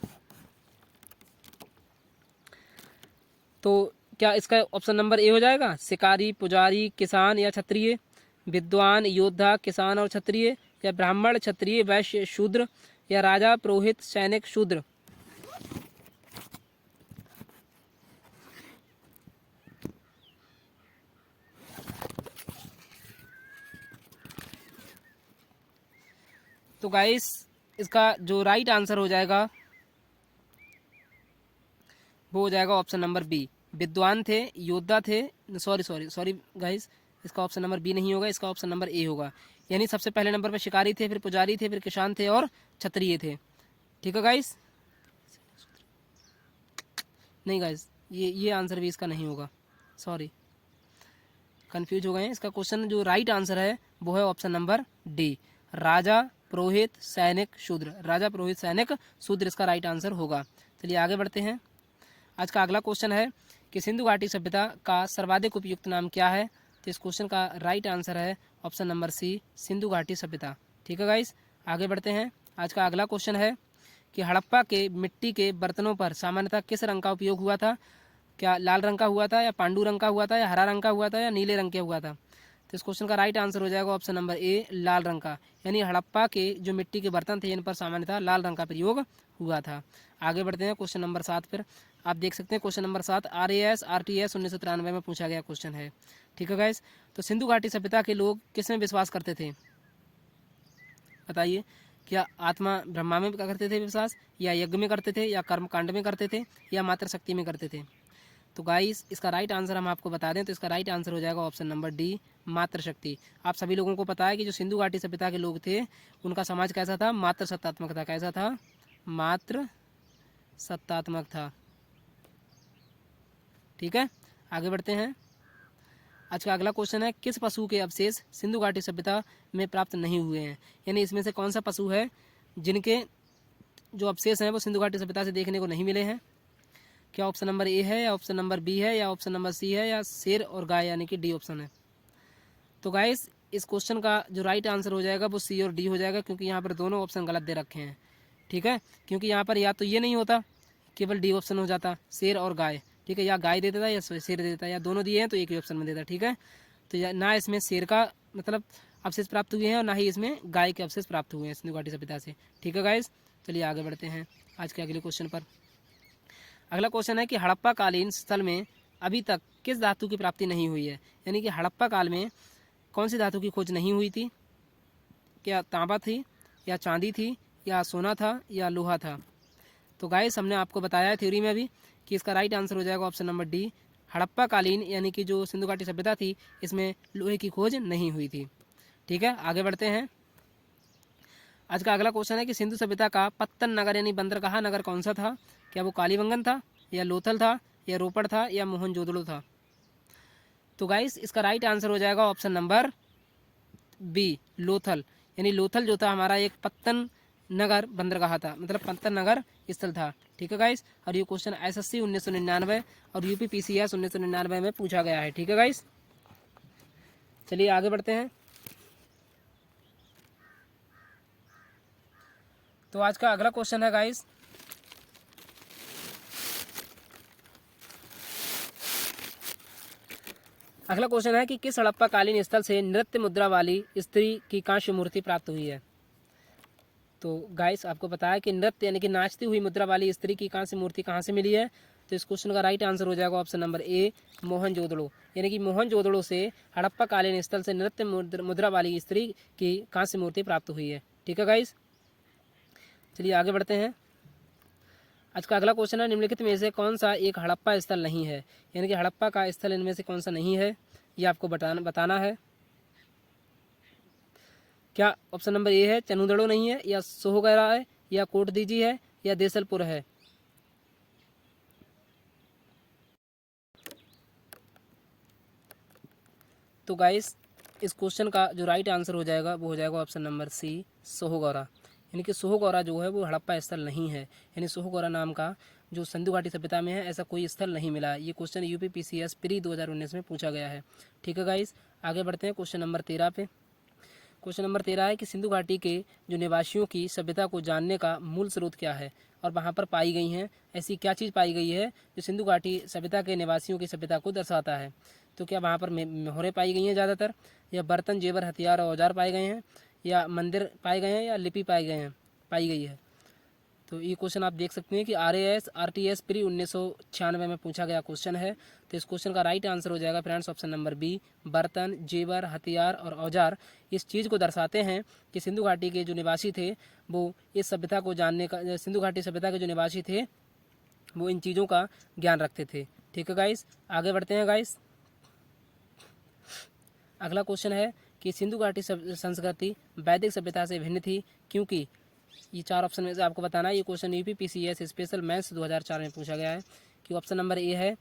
A: तो क्या इसका ऑप्शन नंबर ए हो जाएगा, शिकारी, पुजारी, किसान या क्षत्रिय, विद्वान, योद्धा, किसान और क्षत्रिय, या ब्राह्मण, क्षत्रिय, वैश्य, शूद्र, या राजा, पुरोहित, सैनिक, शूद्र। तो गाइस इसका जो राइट आंसर हो जाएगा वो हो जाएगा ऑप्शन नंबर बी, विद्वान थे, योद्धा थे। सॉरी गाइस इसका ऑप्शन नंबर बी नहीं होगा, इसका ऑप्शन नंबर ए होगा। यानी सबसे पहले नंबर पर शिकारी थे, फिर पुजारी थे, फिर किसान थे और क्षत्रिय थे। ठीक है गाइस। नहीं गाइस ये आंसर भी इसका नहीं होगा, सॉरी कंफ्यूज हो गए हैं। इसका क्वेश्चन जो राइट आंसर है वो है ऑप्शन नंबर डी, राजा, पुरोहित, सैनिक, शूद्र। राजा, पुरोहित, सैनिक, शूद्र इसका राइट आंसर होगा। चलिए आगे बढ़ते हैं। आज का अगला क्वेश्चन है कि सिंधु घाटी सभ्यता का सर्वाधिक उपयुक्त नाम क्या है। तो इस क्वेश्चन का राइट आंसर है ऑप्शन नंबर सी, सिंधु घाटी सभ्यता। ठीक है गाइस, आगे बढ़ते हैं। आज का अगला क्वेश्चन है कि हड़प्पा के मिट्टी के बर्तनों पर सामान्यतः किस रंग का उपयोग हुआ था। क्या लाल रंग का हुआ था, या पांडु रंग का हुआ था, या हरा रंग का हुआ था, या नीले रंग का हुआ था। तो इस क्वेश्चन का राइट आंसर हो जाएगा ऑप्शन नंबर ए, लाल रंग का। यानी हड़प्पा के जो मिट्टी के बर्तन थे इन पर सामान्यतः लाल रंग का प्रयोग हुआ था। आगे बढ़ते हैं क्वेश्चन नंबर 7 पर। आप देख सकते हैं क्वेश्चन नंबर 7 RAS RTS 1993 में पूछा गया क्वेश्चन है। ठीक है गाइस, तो सिंधु घाटी सभ्यता के लोग किस में विश्वास करते थे, बताइए। क्या आत्मा ब्रह्मा में करते थे विश्वास, या यज्ञ में करते थे, या कर्म कांड में करते थे, या मात्र शक्ति में करते थे। तो गाइस इसका राइट आंसर हम आपको बता दें तो इसका राइट आंसर हो जाएगा ऑप्शन नंबर डी, मात्र शक्ति। आप सभी लोगों को पता है कि जो सिंधु घाटी सभ्यता के लोग थे उनका समाज कैसा था, मात्र सत्तात्मक था। कैसा था, मात्र सत्तात्मक था। ठीक है, आगे बढ़ते हैं। आज का अगला क्वेश्चन है किस पशु के अवशेष सिंधु घाटी सभ्यता में प्राप्त नहीं हुए हैं। यानी इसमें से कौन सा पशु है जिनके जो अवशेष हैं वो सिंधु घाटी सभ्यता से देखने को नहीं मिले हैं। क्या ऑप्शन नंबर ए है, या ऑप्शन नंबर बी है, या ऑप्शन नंबर सी है, या शेर और गाय यानी कि डी ऑप्शन है। तो गाइस इस क्वेश्चन का जो राइट आंसर हो जाएगा वो सी और डी हो जाएगा, क्योंकि यहाँ पर दोनों ऑप्शन गलत दे रखे हैं। ठीक है, क्योंकि यहाँ पर या तो ये नहीं होता, केवल डी ऑप्शन हो जाता, शेर और गाय। ठीक है, या गाय दे देता या शेर दे देता, या दोनों दिए हैं तो एक ही ऑप्शन में देता। ठीक है, तो ना इसमें शेर का मतलब अवशेष प्राप्त हुए हैं और ना ही इसमें गाय के अवशेष प्राप्त हुए हैं सिंधु घाटी सभ्यता से। ठीक है गाइस, चलिए आगे बढ़ते हैं आज के अगले क्वेश्चन पर। अगला क्वेश्चन है कि हड़प्पा कालीन स्थल में अभी तक किस धातु की प्राप्ति नहीं हुई है। यानी कि हड़प्पा काल में कौन सी धातु की खोज नहीं हुई थी। क्या तांबा थी, या चांदी थी, या सोना था, या लोहा था। तो गाइस हमने आपको बताया है थ्योरी में अभी कि इसका राइट आंसर हो जाएगा ऑप्शन नंबर डी, हड़प्पा कालीन यानी कि जो सिंधु घाटी सभ्यता थी इसमें लोहे की खोज नहीं हुई थी। ठीक है, आगे बढ़ते हैं। आज का अगला क्वेश्चन है कि सिंधु सभ्यता का पत्तन नगर यानी बंदरगाह नगर कौन सा था। क्या वो कालीबंगन था, या लोथल था, या रोपड़ था, या मोहनजोदड़ो था। तो गाइस इसका राइट आंसर हो जाएगा ऑप्शन नंबर बी, लोथल। यानी लोथल जो था हमारा एक पत्तन नगर बंदरगाह था, मतलब पत्तन नगर स्थल था। ठीक है गाइस, और ये क्वेश्चन SSC 1999 और UP PCS 1999 में पूछा गया है। ठीक है गाइस, चलिए आगे बढ़ते हैं। तो आज का अगला क्वेश्चन है गाइस, अगला क्वेश्चन है कि किस हड़प्पा कालीन स्थल से नृत्य मुद्रा वाली स्त्री की कांस्य मूर्ति प्राप्त हुई है। तो गाइस आपको पता है कि नृत्य यानी कि नाचती हुई मुद्रा वाली स्त्री की कांस्य मूर्ति कहाँ से मिली है। तो इस क्वेश्चन का राइट आंसर हो जाएगा ऑप्शन नंबर ए, मोहनजोदड़ो। यानी कि मोहनजोदड़ो से हड़प्पा कालीन स्थल से नृत्य मुद्रा वाली स्त्री की कांस्य मूर्ति प्राप्त हुई है। ठीक है गाइस, चलिए आगे बढ़ते हैं। आज का अगला क्वेश्चन है निम्नलिखित में से कौन सा एक हड़प्पा स्थल नहीं है। यानी कि हड़प्पा का स्थल इनमें से कौन सा नहीं है, ये आपको बताना है। क्या ऑप्शन नंबर ए है चनुदड़ो नहीं है, या सोहगरा है, या कोटदीजी है, या देसलपुर है। तो गाइस इस क्वेश्चन का जो राइट आंसर हो जाएगा वो हो जाएगा ऑप्शन नंबर सी, सोहगौरा। यानी कि सोहगौरा जो है वो हड़प्पा स्थल नहीं है। यानी सोहगौरा नाम का जो सिंधु घाटी सभ्यता में है ऐसा कोई स्थल नहीं मिला। ये क्वेश्चन UP PCS प्री 2019 में पूछा गया है। ठीक है गाइस, आगे बढ़ते हैं क्वेश्चन नंबर 13 पे। क्वेश्चन नंबर 13 है कि सिंधु घाटी के जो निवासियों की सभ्यता को जानने का मूल स्रोत क्या है और वहाँ पर पाई गई हैं ऐसी क्या चीज़ पाई गई है जो सिंधु घाटी सभ्यता के निवासियों की सभ्यता को दर्शाता है। तो क्या वहाँ पर मोहरें पाई गई हैं ज़्यादातर, या बर्तन जेवर हथियार और औजार पाए गए हैं, या मंदिर पाए गए हैं, या लिपि पाई गई है। तो ये क्वेश्चन आप देख सकते हैं कि RAS RTS प्री 1996 में पूछा गया क्वेश्चन है। तो इस क्वेश्चन का राइट आंसर हो जाएगा फ्रेंड्स ऑप्शन नंबर बी, बर्तन जेवर हथियार और औजार इस चीज़ को दर्शाते हैं कि सिंधु घाटी के जो निवासी थे वो इस सभ्यता को जानने का, सिंधु घाटी सभ्यता के जो निवासी थे वो इन चीज़ों का ज्ञान रखते थे। ठीक है गाइस, आगे बढ़ते हैं गाइस। अगला क्वेश्चन है कि सिंधु घाटी संस्कृति वैदिक सभ्यता से भिन्न थी क्योंकि। ये 4 ऑप्शन में से आपको बताना है। ये question UP PCS special maths 2004 में पूछा गया है कि ऑप्शन नंबर ए है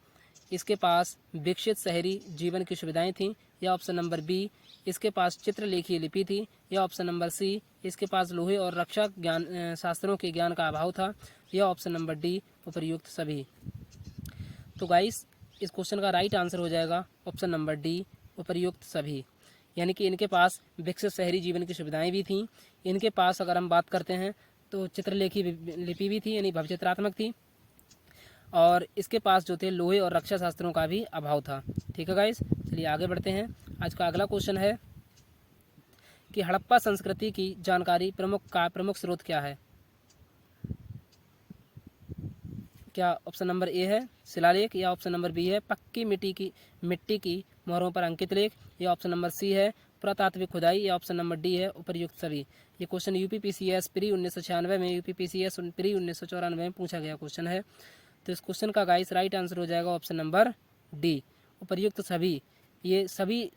A: इसके पास विकसित शहरी जीवन की सुविधाएं थीं, या ऑप्शन नंबर बी इसके पास चित्रलेखीय लिपि थी, या ऑप्शन नंबर सी इसके पास लोहे और रक्षा ज्ञान शास्त्रों के ज्ञान का अभाव था, या ऑप्शन नंबर डी उपर्युक्त सभी। तो गाइस इस क्वेश्चन का राइट आंसर हो जाएगा ऑप्शन नंबर डी, उपर्युक्त सभी। यानी कि इनके पास विकसित शहरी जीवन की सुविधाएं भी थीं। इनके पास अगर हम बात करते हैं तो चित्रलेखी लिपि भी थी, यानी भवचित्रात्मक थी। और इसके पास जो थे लोहे और रक्षा शास्त्रों का भी अभाव था। ठीक है गाइस, चलिए आगे बढ़ते हैं। आज का अगला क्वेश्चन है कि हड़प्पा संस्कृति की जानकारी प्रमुख स्रोत क्या है। क्या ऑप्शन नंबर ए है शिलालेख, या ऑप्शन नंबर बी है पक्की मिट्टी की मोहरों पर अंकित लेख, या ऑप्शन नंबर सी है पुरातात्विक खुदाई, या ऑप्शन नंबर डी है उपर्युक्त सभी। ये क्वेश्चन यूपीपीसीएस प्री 1996 में, यूपीपीसीएस प्री 1994 में पूछा गया क्वेश्चन है। तो इस क्वेश्चन का गाइस राइट आंसर हो जाएगा ऑप्शन नंबर डी, उपर्युक्त सभी। ये सभी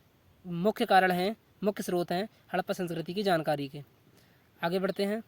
A: मुख्य कारण हैं, मुख्य स्रोत हैं हड़प्पा संस्कृति की जानकारी के। आगे बढ़ते हैं।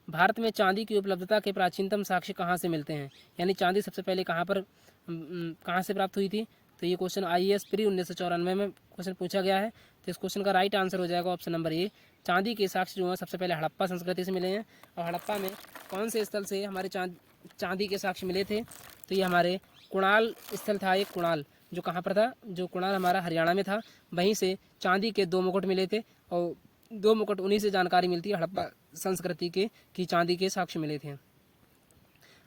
A: भारत में चांदी की उपलब्धता के प्राचीनतम साक्ष्य कहाँ से मिलते हैं, यानी चांदी सबसे पहले कहाँ से प्राप्त हुई थी। तो ये क्वेश्चन IAS प्री 1994 में क्वेश्चन पूछा गया है। तो इस क्वेश्चन का राइट आंसर हो जाएगा ऑप्शन नंबर ए, चांदी के साक्ष्य जो है सबसे पहले हड़प्पा संस्कृति से मिले हैं। और हड़प्पा में कौन से स्थल से हमारे चांदी के साक्ष्य मिले थे, तो ये हमारे कुणाल स्थल था। एक कुणाल जो कहाँ पर था, जो कुणाल हमारा हरियाणा में था, वहीं से चांदी के 2 मुकुट मिले थे। और 2 मुकुट उन्हीं से जानकारी मिलती है हड़प्पा संस्कृति के कि चांदी के साक्ष्य मिले थे।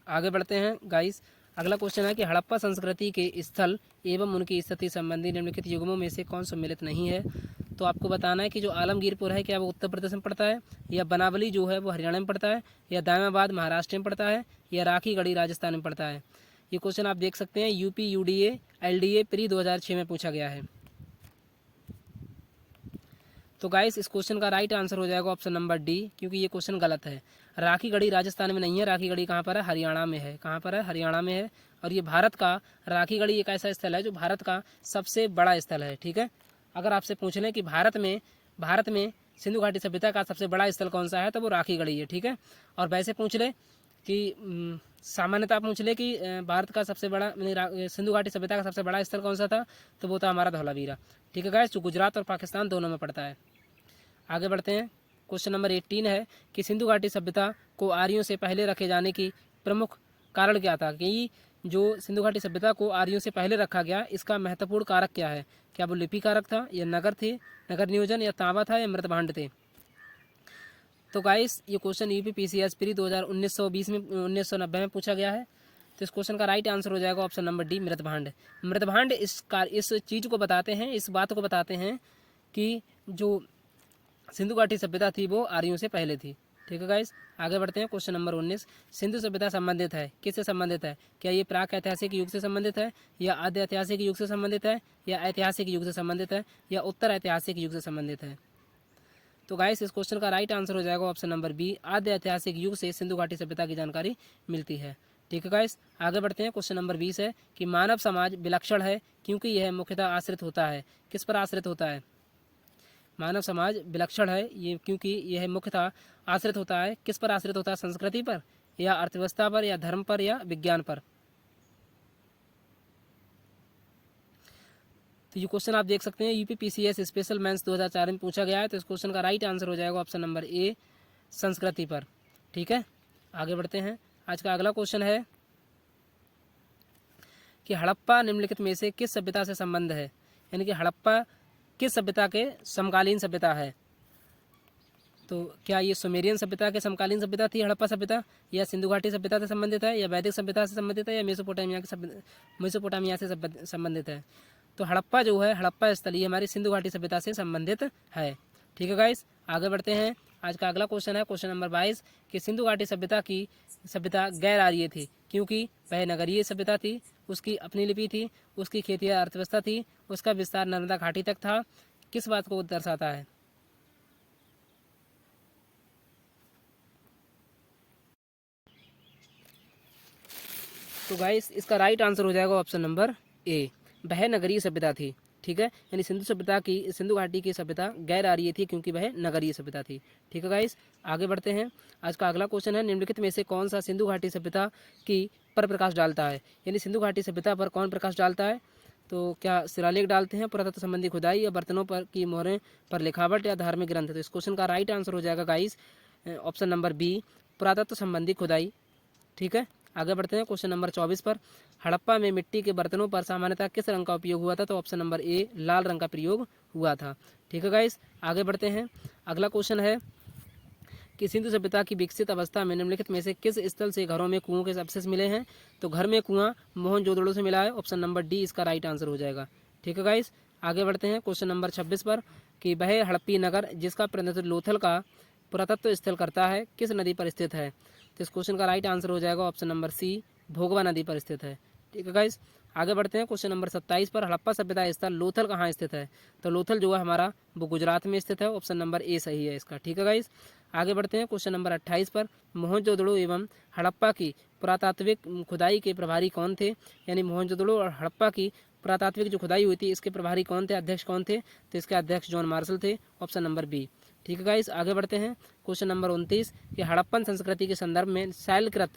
A: आगे बढ़ते हैं गाइस। अगला क्वेश्चन है कि हड़प्पा संस्कृति के स्थल एवं उनकी स्थिति संबंधी निम्नलिखित युग्मों में से कौन सम्मिलित नहीं है। तो आपको बताना है कि जो आलमगीरपुर है क्या वो उत्तर प्रदेश में पड़ता है, या बनावली जो है वो हरियाणा में पड़ता है, या दामाबाद महाराष्ट्र में पड़ता है, या राखीगढ़ी राजस्थान में पड़ता है। ये क्वेश्चन आप देख सकते हैं यूपी UDA LDA प्री 2006 में पूछा गया है। तो गाइस इस क्वेश्चन का राइट आंसर हो जाएगा ऑप्शन नंबर डी, क्योंकि ये क्वेश्चन गलत है। राखीगढ़ी राजस्थान में नहीं है, राखीगढ़ी कहाँ पर है, हरियाणा में है। कहाँ पर है, हरियाणा में है। और ये भारत का राखीगढ़ी एक ऐसा स्थल है जो भारत का सबसे बड़ा स्थल है। ठीक है, अगर आपसे पूछ लें कि भारत में सिंधु घाटी सभ्यता का सबसे बड़ा स्थल कौन सा है, तो वो राखीगढ़ी है। ठीक है, और वैसे पूछ ले कि सामान्यतः पूछ ले कि भारत का सबसे बड़ा सिंधु घाटी सभ्यता का सबसे बड़ा स्थल कौन सा था, तो वो था हमारा धौलावीरा। ठीक है गाइस, जो गुजरात और पाकिस्तान दोनों में पड़ता है। आगे बढ़ते हैं। क्वेश्चन नंबर 18 है कि सिंधु घाटी सभ्यता को आर्यों से पहले रखे जाने की प्रमुख कारण क्या था। कि जो सिंधु घाटी सभ्यता को आर्यों से पहले रखा गया, इसका महत्वपूर्ण कारक क्या है। क्या वो लिपि कारक था, या नगर थे, नगर नियोजन, या तांबा था, या मृतभांड थे। तो गाइस ये क्वेश्चन यूपीपीसीएस प्री 1920 में 1990 में पूछा गया है। तो इस क्वेश्चन का राइट आंसर हो जाएगा ऑप्शन नंबर डी, मृतभांड। मृतभांड इस चीज़ को बताते हैं, इस बात को बताते हैं कि जो सिंधु घाटी सभ्यता थी वो आर्यों से पहले थी। ठीक है गाइस, आगे बढ़ते हैं। क्वेश्चन नंबर 19, सिंधु सभ्यता संबंधित है, किससे संबंधित है। क्या ये प्राक ऐतिहासिक युग से संबंधित है, या आद्य ऐतिहासिक युग से संबंधित है, या ऐतिहासिक युग से संबंधित है, या उत्तर ऐतिहासिक युग से संबंधित है। तो गाइस इस क्वेश्चन का राइट आंसर हो जाएगा ऑप्शन नंबर बी, आद्य ऐतिहासिक युग से सिंधु घाटी सभ्यता की जानकारी मिलती है। ठीक है गाइस, आगे बढ़ते हैं। क्वेश्चन नंबर 20 है कि मानव समाज विलक्षण है क्योंकि यह मुख्यतः आश्रित होता है, किस पर आश्रित होता है। मानव समाज विलक्षण है ये क्योंकि यह मुख्यतः आश्रित होता है, किस पर आश्रित होता है, संस्कृति पर, या अर्थव्यवस्था पर, या धर्म पर, या विज्ञान पर। तो ये क्वेश्चन आप देख सकते हैं यूपीपीसीएस स्पेशल मेंस 2004 में पूछा गया है। तो इस क्वेश्चन का राइट आंसर हो जाएगा ऑप्शन नंबर ए, संस्कृति पर। ठीक है, आगे बढ़ते हैं। आज का अगला क्वेश्चन है कि हड़प्पा निम्नलिखित में से किस सभ्यता से संबंध है, यानी कि हड़प्पा किस सभ्यता के समकालीन सभ्यता है। तो क्या ये सुमेरियन सभ्यता के समकालीन सभ्यता थी हड़प्पा सभ्यता, या सिंधु घाटी सभ्यता से संबंधित है, या वैदिक सभ्यता से संबंधित है, या मेसोपोटामिया से संबंधित है। तो हड़प्पा जो है, हड़प्पा स्थल ये हमारी सिंधु घाटी सभ्यता से संबंधित है। ठीक है गाइस, आगे बढ़ते हैं। आज का अगला क्वेश्चन है क्वेश्चन नंबर 22 कि सिंधु घाटी सभ्यता गैर आर्य थी क्योंकि वह नगरीय सभ्यता थी, उसकी अपनी लिपि थी, उसकी खेती अर्थव्यवस्था थी, उसका विस्तार नर्मदा घाटी तक था। किस बात को दर्शाता है। तो गाइस इसका राइट आंसर हो जाएगा ऑप्शन नंबर ए, वह नगरीय सभ्यता थी। ठीक है, यानी सिंधु घाटी की सभ्यता गैर आर्य थी क्योंकि वह नगरीय सभ्यता थी। ठीक है गाइस, आगे बढ़ते हैं। आज का अगला क्वेश्चन है निम्नलिखित में से कौन सा सिंधु घाटी सभ्यता की पर प्रकाश डालता है, यानी सिंधु घाटी सभ्यता पर कौन प्रकाश डालता है। तो क्या शिलालेख डालते हैं, पुरातत्व संबंधी खुदाई, या बर्तनों पर की मोहरें पर लिखावट, या धार्मिक ग्रंथ। तो इस क्वेश्चन का राइट आंसर हो जाएगा गाइस ऑप्शन नंबर बी, पुरातत्व संबंधी खुदाई। ठीक है, आगे बढ़ते हैं क्वेश्चन नंबर 24 पर। हड़प्पा में मिट्टी के बर्तनों पर सामान्यतः किस रंग का उपयोग हुआ था? तो ऑप्शन नंबर ए लाल रंग का प्रयोग हुआ था। ठीक है गाइस, आगे बढ़ते हैं। अगला क्वेश्चन है कि सिंधु सभ्यता की विकसित अवस्था में निम्नलिखित में से किस स्थल से घरों में कुओं के अवशेष मिले हैं? तो घर में कुआं मोहनजोदड़ो से मिला है, ऑप्शन नंबर डी इसका राइट आंसर हो जाएगा। ठीक है गाइस, आगे बढ़ते हैं क्वेश्चन नंबर 26 पर कि वह हड़प्पी नगर जिसका प्रतिनिधित्व लोथल का पुरातत्व स्थल करता है किस नदी पर स्थित है? तो इस क्वेश्चन का राइट आंसर हो जाएगा ऑप्शन नंबर सी भोगवा नदी पर स्थित है। ठीक है गाइस, आगे बढ़ते हैं क्वेश्चन नंबर 27 पर। हड़प्पा सभ्यता स्थल लोथल कहाँ स्थित है? तो लोथल जो है हमारा वो गुजरात में स्थित है, ऑप्शन नंबर ए सही है इसका। ठीक है गाइस, आगे बढ़ते हैं क्वेश्चन नंबर 28 पर। मोहनजोदड़ो एवं हड़प्पा की पुरातात्विक खुदाई के प्रभारी कौन थे? यानी मोहनजोदड़ो और हड़प्पा की पुरातात्विक जो खुदाई हुई थी इसके प्रभारी कौन थे, अध्यक्ष कौन थे? तो इसके अध्यक्ष जॉन मार्शल थे, ऑप्शन नंबर बी। ठीक है गाइस, आगे बढ़ते हैं क्वेश्चन नंबर 29 कि हड़प्पन संस्कृति के संदर्भ में शैलकृत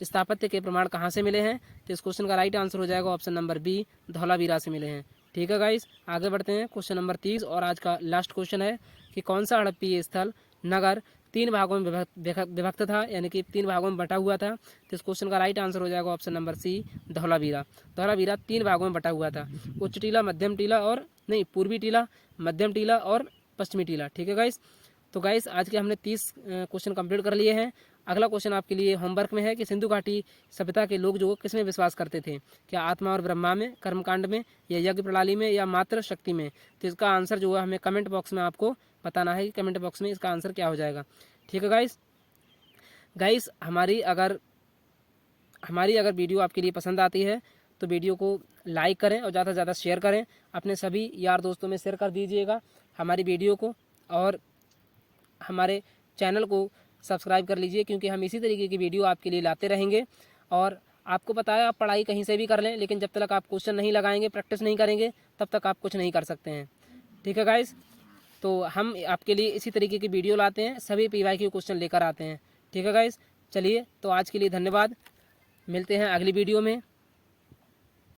A: स्थापत्य के प्रमाण कहाँ से मिले हैं? तो इस क्वेश्चन का राइट आंसर हो जाएगा ऑप्शन नंबर बी धौलावीरा से मिले हैं। ठीक है गाइस, आगे बढ़ते हैं क्वेश्चन नंबर 30 और आज का लास्ट क्वेश्चन है कि कौन सा हड़प्पीय स्थल नगर 3 भागों में विभक्त था, यानी कि 3 भागों में बटा हुआ था? तो इस क्वेश्चन का राइट आंसर हो जाएगा option number C Dholavira. Dholavira 3 भागों में बटा हुआ था, उच्च टीला, मध्यम टीला और नहीं पूर्वी टीला, मध्यम टीला और पश्चिमी टीला। ठीक है गाइस, तो गाइस आज के हमने 30 क्वेश्चन कंप्लीट कर लिए हैं। अगला क्वेश्चन आपके लिए होमवर्क में है कि सिंधु घाटी सभ्यता के लोग जो किस में विश्वास करते थे? क्या आत्मा और ब्रह्मा में, कर्मकांड में, या यज्ञ प्रणाली में, या मात्र शक्ति में? तो इसका आंसर जो है हमें कमेंट बॉक्स में आपको बताना है कि कमेंट बॉक्स में इसका आंसर क्या हो जाएगा। ठीक है गाइस, हमारी अगर वीडियो आपके लिए पसंद आती है तो वीडियो को लाइक करें और ज़्यादा से ज़्यादा शेयर करें, अपने सभी यार दोस्तों में शेयर कर दीजिएगा हमारी वीडियो को, और हमारे चैनल को सब्सक्राइब कर लीजिए क्योंकि हम इसी तरीके की वीडियो आपके लिए लाते रहेंगे। और आपको पता है आप पढ़ाई कहीं से भी कर लें, लेकिन जब तक आप क्वेश्चन नहीं लगाएंगे, प्रैक्टिस नहीं करेंगे, तब तक आप कुछ नहीं कर सकते हैं। ठीक है गाइस, तो हम आपके लिए इसी तरीके की वीडियो लाते हैं, सभी PYQ क्वेश्चन लेकर आते हैं। ठीक है गाइस, चलिए तो आज के लिए धन्यवाद, मिलते हैं अगली वीडियो में।